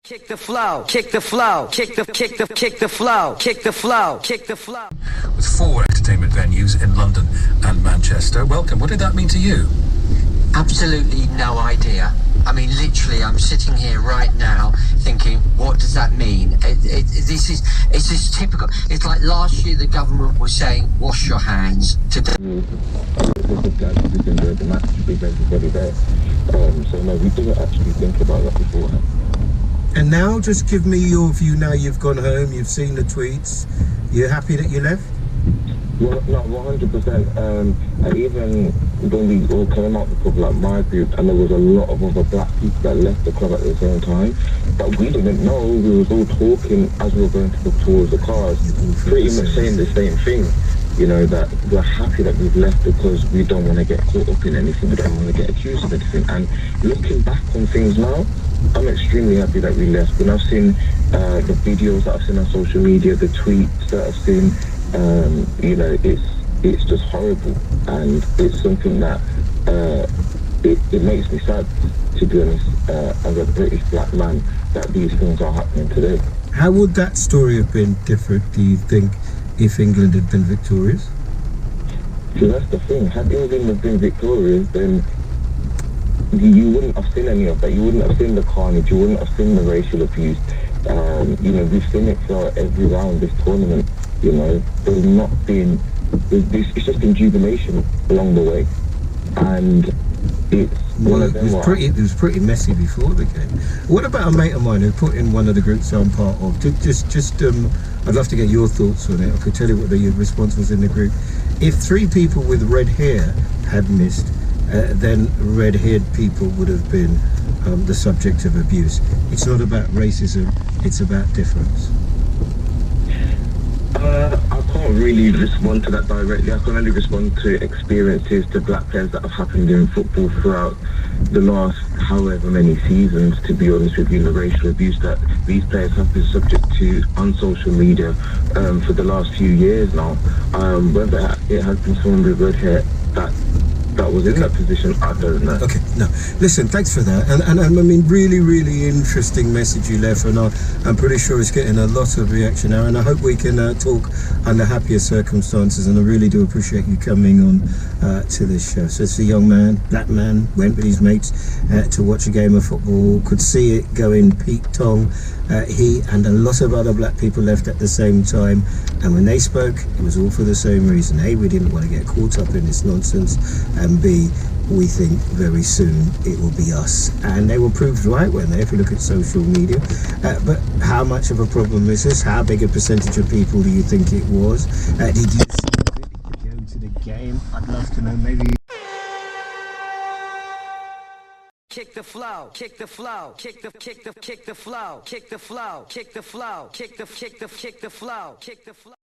Kick the flow, kick the flow, kick the flow, kick the flow, kick the flow. With 4 entertainment venues in London and Manchester. Welcome. What did that mean to you? Absolutely no idea. I mean, literally, I'm sitting here right now thinking, what does that mean? It's just typical. It's like last year the government was saying, wash your hands. Today. The match with everybody there. So no, we didn't actually think about that beforehand. And now, just give me your view. Now you've gone home, you've seen the tweets. You're happy that you left? Well, no, 100%. And even when we all came out, the club, like my group, and there was a lot of other black people that left the club at the same time, but we didn't know. We was all talking as we were going towards the cars, pretty much saying the same thing. You know, that we're happy that we've left because we don't want to get caught up in anything. We don't want to get accused of anything. And looking back on things now, I'm extremely happy that we left. When I've seen the videos that I've seen on social media, the tweets that I've seen, you know, it's just horrible, and it's something that it makes me sad, to be honest, as a British black man, that these things are happening today. How would that story have been different, do you think, if England had been victorious? So that's the thing. Had England have been victorious, then you wouldn't have seen any of that. You wouldn't have seen the carnage. You wouldn't have seen the racial abuse. You know, we've seen it for every round this tournament. You know, there's not been. It's just been jubilation along the way, and it's one of them. It was pretty messy before the game. What about a mate of mine who put in one of the groups I'm part of? I'd love to get your thoughts on it. I could tell you what the response was in the group. If 3 people with red hair had missed, then red-haired people would have been the subject of abuse. It's not about racism, it's about difference. I can't really respond to that directly. I can only respond to experiences, to black players that have happened in football throughout the last however many seasons, to be honest with you, the racial abuse that these players have been subject to on social media for the last few years now. Whether it has been someone with red hair that was in that position, I don't know. Okay, no. Listen, thanks for that. And I mean, really, really interesting message you left, and I'm pretty sure it's getting a lot of reaction now, and I hope we can talk under happier circumstances, and I really do appreciate you coming on to this show. So it's a young man, black man, went with his mates to watch a game of football, could see it go in peak tong. He and a lot of other black people left at the same time, and when they spoke, it was all for the same reason. A, we didn't want to get caught up in this nonsense, and B, we think very soon it will be us. And they were proved right, weren't they, if you look at social media. But how much of a problem is this? How big a percentage of people do you think it was? Did you see it? Did you go to the game? I'd love to know. Maybe. Kick the flow, kick the flow, kick the flow, kick the flow, kick the flow, kick the flow, kick the flow, kick the flow.